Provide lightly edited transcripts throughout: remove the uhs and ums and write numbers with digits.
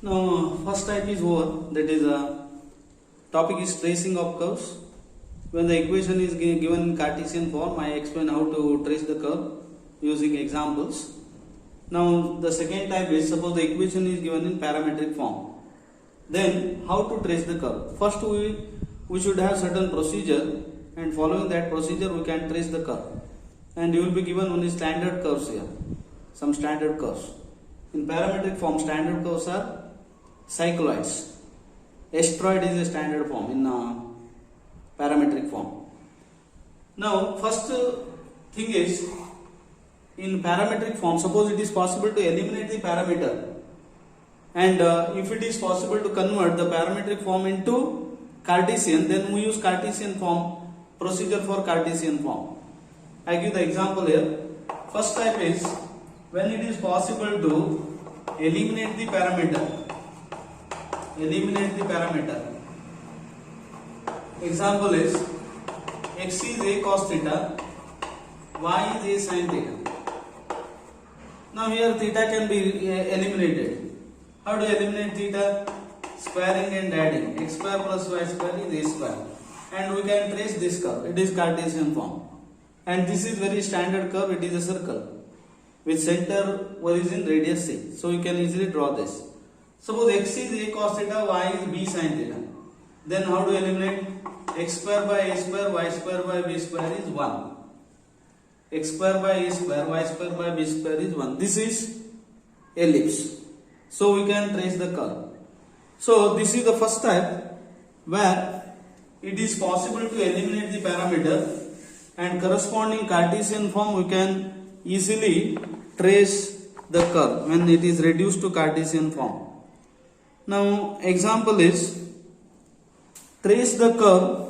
Now, first type is over, that is topic is tracing of curves. When the equation is given in Cartesian form, I explain how to trace the curve using examples. Now, the second type is, suppose the equation is given in parametric form. Then, how to trace the curve? First, we should have certain procedure, and following that procedure, we can trace the curve. And you will be given only standard curves here, some standard curves. In parametric form, standard curves are cycloids. Asteroid is a standard form in parametric form. Now, first thing is, in parametric form, suppose it is possible to eliminate the parameter, and if it is possible to convert the parametric form into Cartesian, then we use Cartesian form procedure for Cartesian form. I give the example here. First type is when it is possible to eliminate the parameter. Example is x is a cos theta, y is a sin theta. Now here theta can be eliminated. How to eliminate theta? Squaring and adding. X square plus y square is a square. And we can trace this curve. It is Cartesian form. And this is very standard curve. It is a circle with center origin radius c. So you can easily draw this. Suppose x is a cos theta, y is b sin theta. Then how to eliminate? X square by a square, y square by b square is 1. X square by a square, y square by b square is 1. This is ellipse. So we can trace the curve. So this is the first type where it is possible to eliminate the parameter, and corresponding Cartesian form we can easily trace the curve when it is reduced to Cartesian form. Now example is, trace the curve.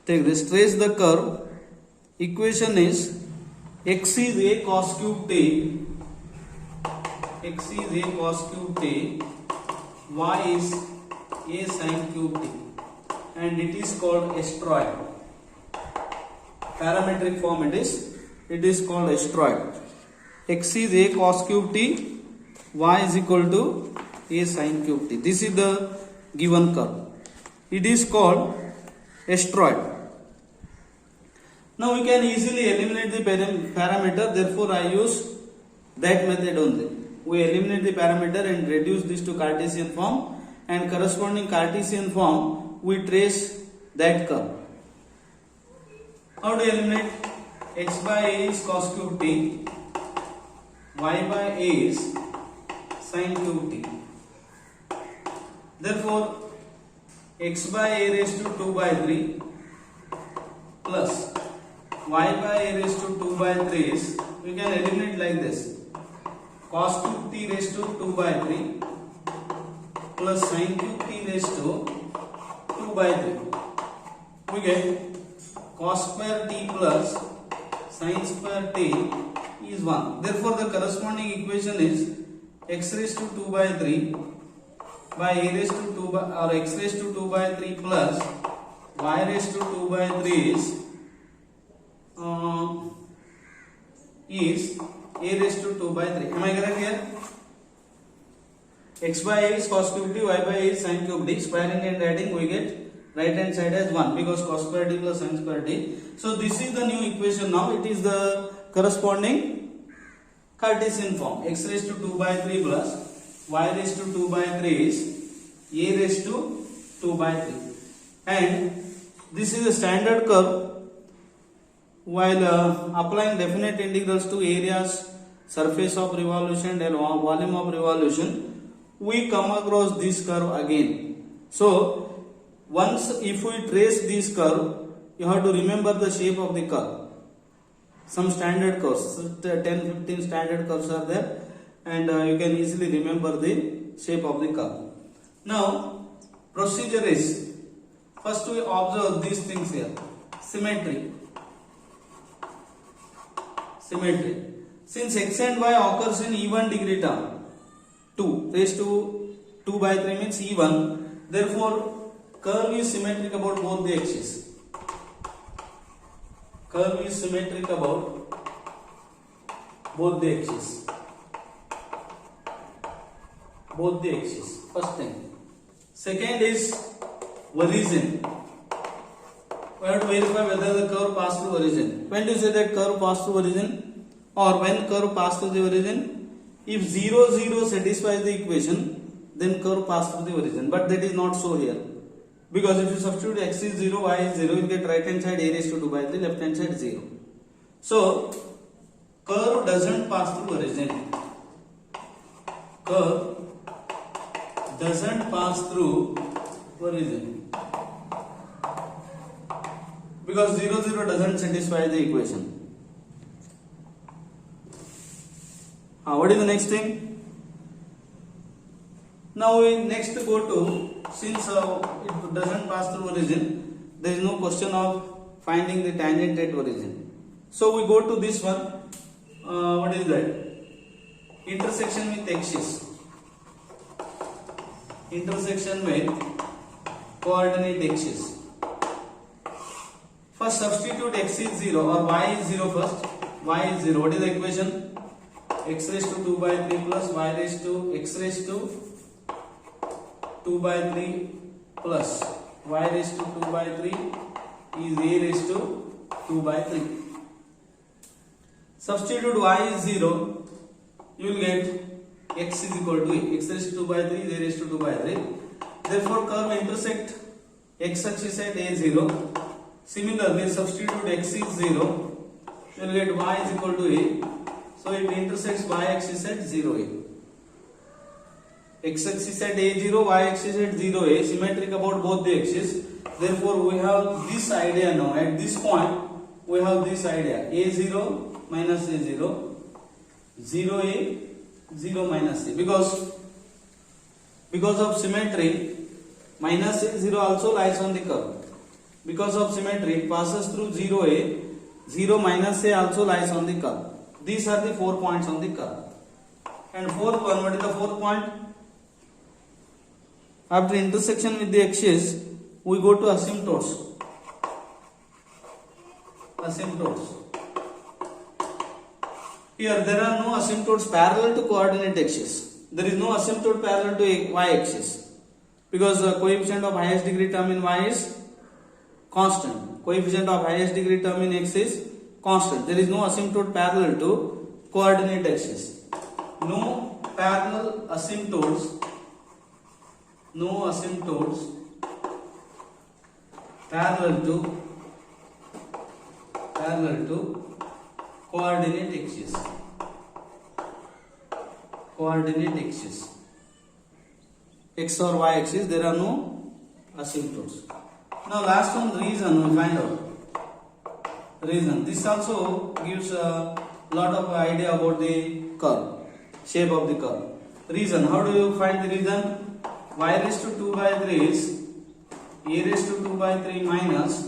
Take this, trace the curve. Equation is x is a cos cube t, x is a cos cube t, y is a sin cube t, and it is called asteroid. Parametric form it is called asteroid. X is a cos cube t, y is equal to a sin cube t. This is the given curve. It is called asteroid. Now we can easily eliminate the parameter, therefore I use that method only. We eliminate the parameter and reduce this to Cartesian form, and corresponding Cartesian form we trace that curve. How to eliminate? X by a is cos cube t, y by a is sin cube t. Therefore, x by a raised to 2 by 3 plus y by a raised to 2 by 3 is, we can eliminate like this. Cos cube t raised to 2 by 3 plus sin cube t raised to 2 by 3. We get cos square t plus sin square t is 1. Therefore, the corresponding equation is x raised to 2 by 3 by a raised to 2 by, or x raised to 2 by 3 plus y raised to 2 by 3 is a raised to 2 by 3. Am I correct here? X by a is cos cube t, y by a is sin cube t. Squaring and adding, we get right hand side as 1 because cos square t plus sin square t. So this is the new equation now. It is the corresponding Cartesian form. X raised to 2 by 3 plus y raised to 2 by 3 is a raised to 2 by 3. And this is a standard curve. While applying definite integrals to areas, surface of revolution and volume of revolution, we come across this curve again. So once if we trace this curve, you have to remember the shape of the curve. Some standard curves, 10-15 standard curves are there, and you can easily remember the shape of the curve. Now procedure is, first we observe these things here. Symmetry. Since x and y occurs in even degree term, 2 raised to 2 by 3 means even, therefore curve is symmetric about both the axes. Curve is symmetric about both the axes. both the axes. First thing. Second is origin. We have to verify whether the curve passed through origin. When do you say that curve passed through origin, or when curve passed through the origin? If 0, 0 satisfies the equation, then curve passed through the origin. But that is not so here, because if you substitute x is 0, y is 0, you get right hand side a raised to 2 by 3, left hand side 0. So curve doesn't pass through origin. Curve doesn't pass through origin because 0, 0 doesn't satisfy the equation. What is the next thing? Now we next go to, since it doesn't pass through origin, there is no question of finding the tangent at origin. So we go to this one. What is that? Intersection with axis. Intersection with coordinate axis. First substitute x is 0 or y is 0 first. Y is 0. What is the equation? X raised to 2 by 3 plus y raised to x raised to 2 by 3 plus y raised to 2 by 3 is a raised to 2 by 3. Substitute y is 0, you will get x is equal to a. X raised to 2 by 3 is a raised to 2 by 3. Therefore curve intersect x axis at a0. Similarly substitute x is 0, you will get y is equal to a. So it intersects y axis at 0a. X axis at a0, y axis at 0a, symmetric about both the axes. Therefore we have this idea now. At this point we have this idea: a0 minus a0, 0a, 0 minus a. Because of symmetry, minus a0 also lies on the curve. Because of symmetry, it passes through 0a, 0 minus a also lies on the curve. These are the 4 points on the curve. And fourth one, what is the fourth point? After intersection with the axis, we go to asymptotes. Asymptotes. Here there are no asymptotes parallel to coordinate axis. There is no asymptote parallel to y axis, because the coefficient of highest degree term in y is constant. Coefficient of highest degree term in x is constant. There is no asymptote parallel to coordinate axis. No parallel asymptotes. No asymptotes parallel to coordinate axis. Coordinate axis. X or y axis, there are no asymptotes. Now last one, reason we find out. Reason. This also gives a lot of idea about the curve, shape of the curve. Reason. How do you find the reason? Y raised to 2 by 3 is a raised to 2 by 3 minus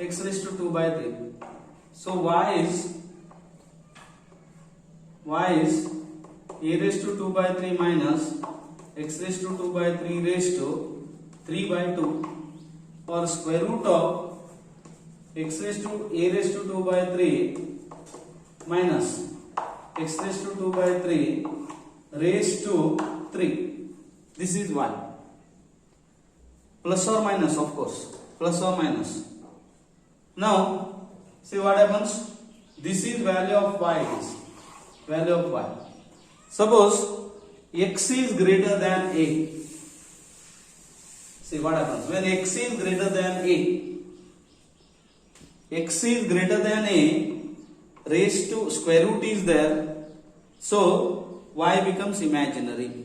x raised to 2 by 3. So y is a raised to 2 by 3 minus x raised to 2 by 3 raised to 3 by 2, or square root of x raised to a raised to 2 by 3 minus x raised to 2 by 3 raised to 3. This is y. Plus or minus, of course. Plus or minus. Now, see what happens? This is value of y. Value of y. Suppose x is greater than a. See what happens? When x is greater than a, x is greater than a, raised to square root is there, so y becomes imaginary.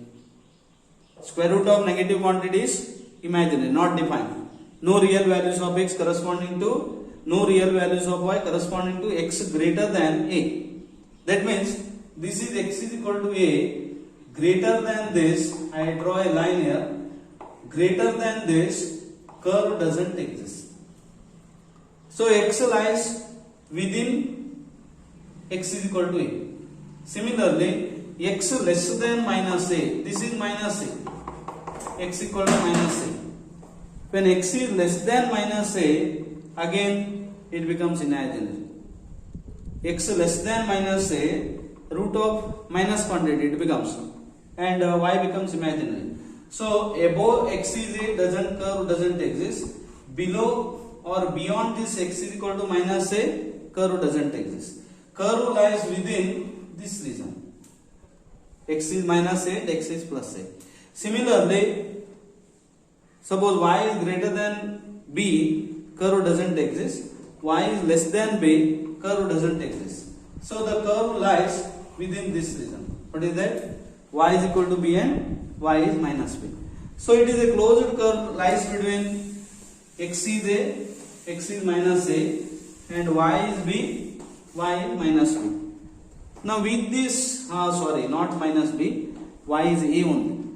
Square root of negative quantity is imaginary, not defined. No real values of x corresponding to, no real values of y corresponding to x greater than a. That means this is x is equal to a, greater than this, I draw a line here, greater than this, curve doesn't exist. So x lies within x is equal to a. Similarly, x less than minus a, this is minus a, x equal to minus a. When x is less than minus a, again it becomes imaginary. X less than minus a, root of minus quantity, it becomes and y becomes imaginary. So above x is a curve doesn't exist. Below or beyond this x is equal to minus a, curve doesn't exist. Curve lies within this region. X is minus a and x is plus a. Similarly, suppose y is greater than b, curve doesn't exist. Y is less than b, curve doesn't exist. So the curve lies within this region. What is that? Y is equal to b and y is minus b. So it is a closed curve lies between x is a, x is minus a, and y is b, y is minus b. Now with this, sorry, not minus b, y is a only.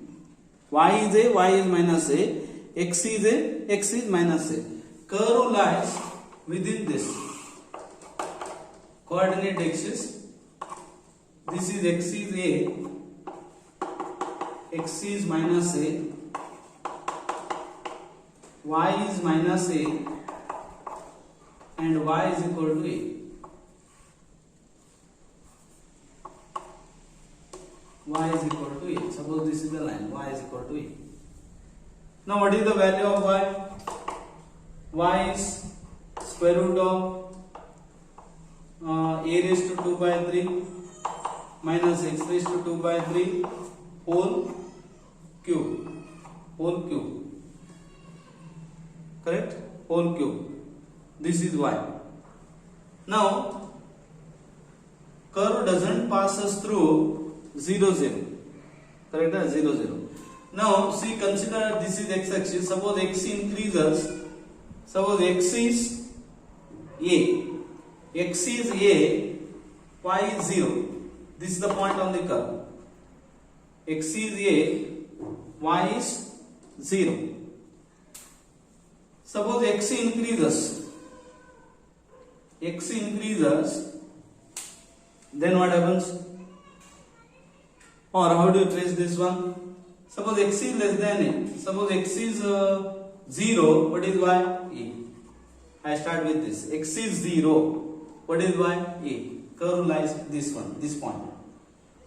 Y is a, y is minus a, x is a, x is minus a. Curve lies within this coordinate axis. This is x is a, x is minus a, y is minus a, and y is equal to a. Y is equal to a. Suppose this is the line, y is equal to a. Now what is the value of y? Y is square root of a raised to 2 by 3 minus x raised to 2 by 3 whole cube. Whole cube. Correct? Whole cube. This is y. Now, curve doesn't pass us through 0, 0. Correct? 0, 0. Now, see, consider this is x axis. Suppose x increases. Suppose x is a. X is a, y is 0. This is the point on the curve. X is a, y is 0. Suppose x increases. X increases, then what happens? Or how do you trace this one? Suppose x is less than a. Suppose x is 0, what is y? A. I start with this. X is 0. What is y? A. Curve lies this one, this point.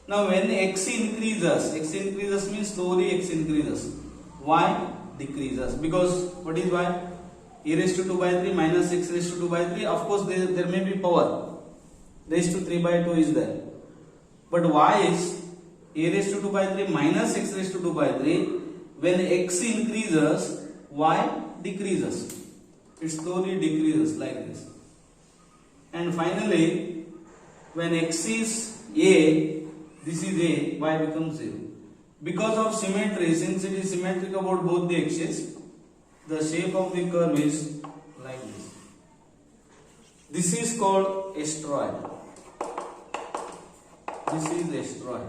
Now when x increases means slowly x increases. Y decreases. Because what is y? A raised to 2 by 3 minus x raised to 2 by 3. Of course there may be power. Raised to 3 by 2 is there. But y is a raised to 2 by 3 minus x raised to 2 by 3. When x increases, y decreases. It slowly decreases like this. And finally, when x is a, this is a, y becomes 0. Because of symmetry, since it is symmetric about both the axes, the shape of the curve is like this. This is called asteroid. This is asteroid.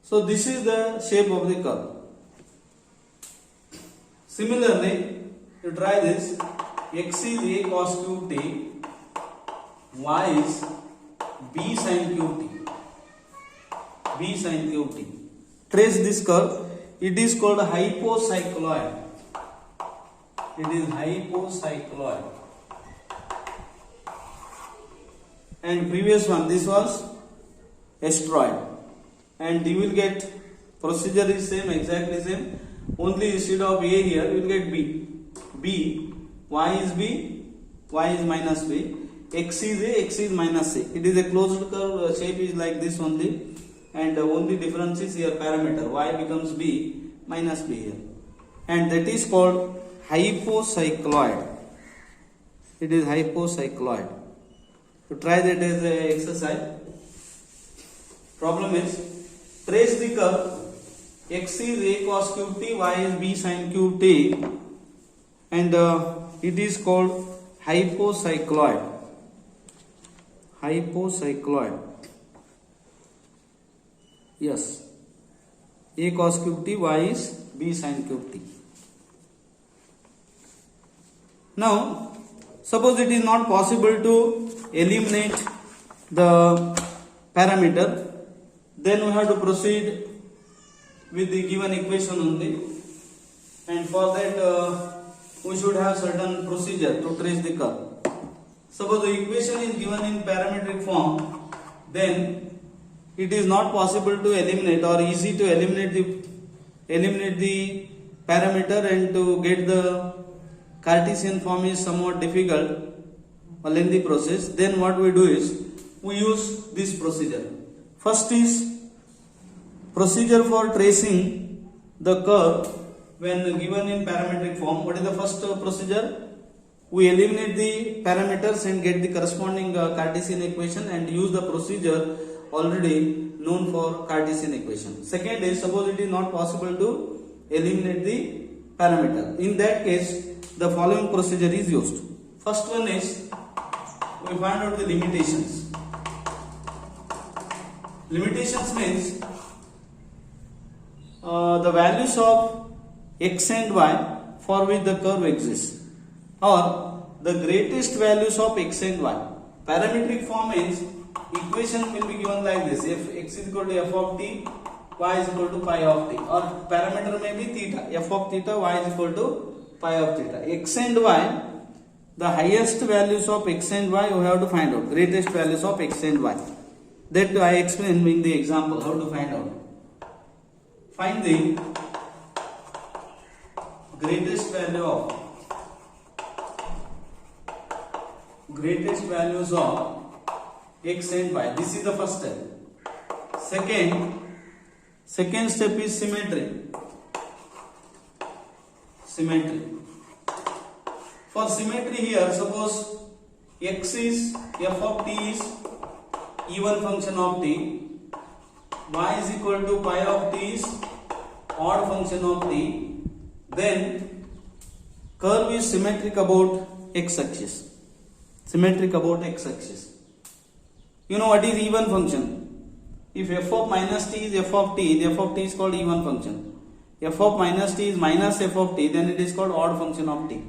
So this is the shape of the curve. Similarly, you try this. X is a cos cube t, y is b sin cube t. B sin cube t. Trace this curve. It is called hypocycloid. It is hypocycloid. And previous one, this was asteroid. And you will get procedure is same, exactly same. Only instead of a here, you will get b. B, y is b, y is minus b. X is a, x is minus a. It is a closed curve. Shape is like this only. And the only difference is here parameter. Y becomes b, minus b here. And that is called hypocycloid. It is hypocycloid. To try that as an exercise. Problem is, trace the curve. X is a cos cube t, y is b sin cube t. And it is called hypocycloid. Hypocycloid. Yes. A cos cube t, y is b sin cube t. Now, suppose it is not possible to eliminate the parameter, then we have to proceed with the given equation only. And for that, we should have certain procedure to trace the curve. Suppose the equation is given in parametric form, then it is not possible to eliminate or easy to eliminate the parameter, and to get the Cartesian form is somewhat difficult, a lengthy process, then what we do is we use this procedure. First is procedure for tracing the curve when given in parametric form. What is the first procedure? We eliminate the parameters and get the corresponding Cartesian equation and use the procedure already known for Cartesian equation. Second is, suppose it is not possible to eliminate the parameter. In that case, the following procedure is used. First one is we find out the limitations. Limitations means the values of x and y for which the curve exists, or the greatest values of x and y. Parametric form means equation will be given like this: if x is equal to f of t, y is equal to pi of t, or parameter may be theta, f of theta, y is equal to pi of theta. X and y, the highest values of x and y you have to find out, greatest values of x and y. That I explain in the example how to find out. Find the greatest values of x and y. This is the first step. Second step is symmetry. For symmetry here, suppose x is f of t is even function of t, y is equal to pi of t is odd function of t, then curve is symmetric about x axis. You know what is even function? If f of minus t is f of t, the f of t is called even function. F of minus t is minus f of t, then it is called odd function of t.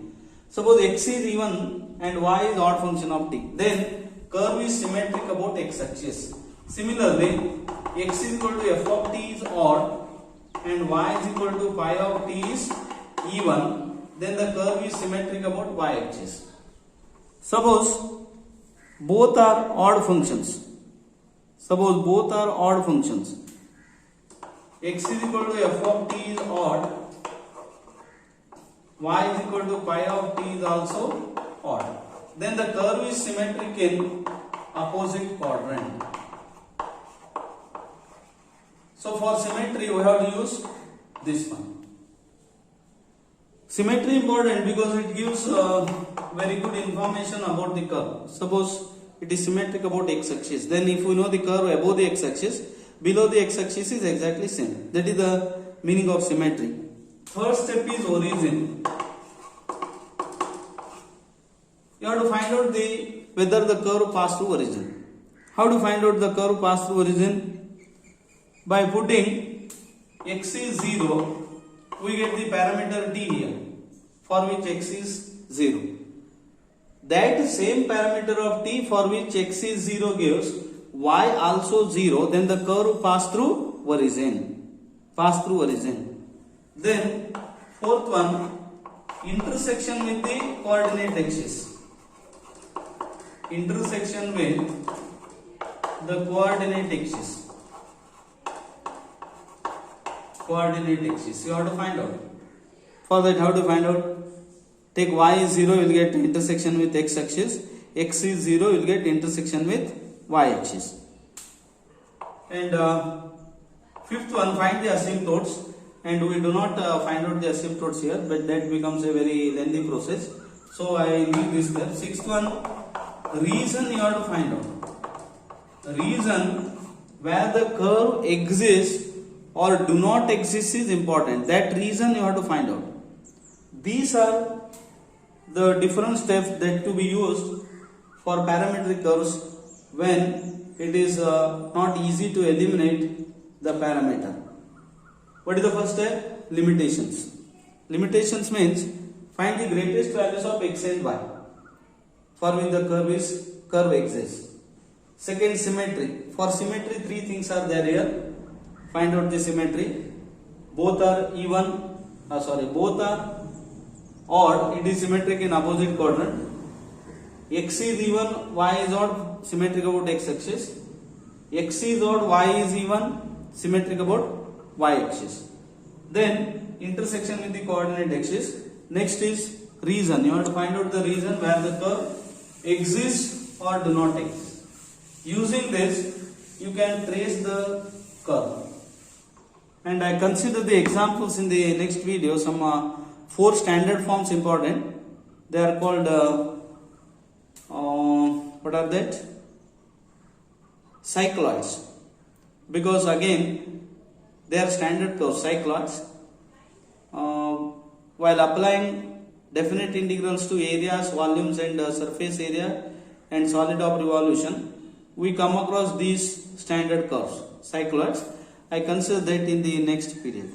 Suppose x is even and y is odd function of t, then curve is symmetric about x axis. Similarly, x is equal to f of t is odd and y is equal to pi of t is even, then the curve is symmetric about y axis. Suppose both are odd functions. X is equal to f of t is odd, y is equal to pi of t is also odd. Then the curve is symmetric in opposite quadrant. So for symmetry we have to use this one. Symmetry important because it gives very good information about the curve. Suppose it is symmetric about x axis, then if we know the curve above the x axis, below the x axis is exactly same. That is the meaning of symmetry. Third step is origin. You have to find out whether the curve passed through origin. How to find out the curve passed through origin? By putting x is 0, we get the parameter t here, for which x is 0. That same parameter of t for which x is 0 gives y also 0, then the curve passed through origin. Then fourth one, intersection with the coordinate axis. Intersection with the coordinate axis. You have to find out. For that, how to find out? Take y is 0, you will get intersection with x axis. X is 0, you will get intersection with y axis. And fifth one, find the asymptotes. And we do not find out the asymptotes here, but that becomes a very lengthy process. So I leave this there. Sixth one, reason you have to find out. Reason where the curve exists or do not exist is important. That reason you have to find out. These are the different steps that to be used for parametric curves when it is not easy to eliminate the parameter. What is the first step? Limitations. Limitations means find the greatest values of x and y for which the curve exists. Second, symmetry. For symmetry, three things are there here. Find out the symmetry. Both are odd. It is symmetric in opposite quadrant. X is even, y is odd, symmetric about x axis. x is odd, y is even, symmetric about y axis. Then intersection with the coordinate axis. Next is region. You have to find out the region where the curve exists or do not exist. Using this, you can trace the curve. And I consider the examples in the next video. Some 4 standard forms important. They are called what are that? Cycloids. Because again they are standard curves, cycloids. While applying definite integrals to areas, volumes and surface area and solid of revolution, we come across these standard curves, cycloids. I consider that in the next period.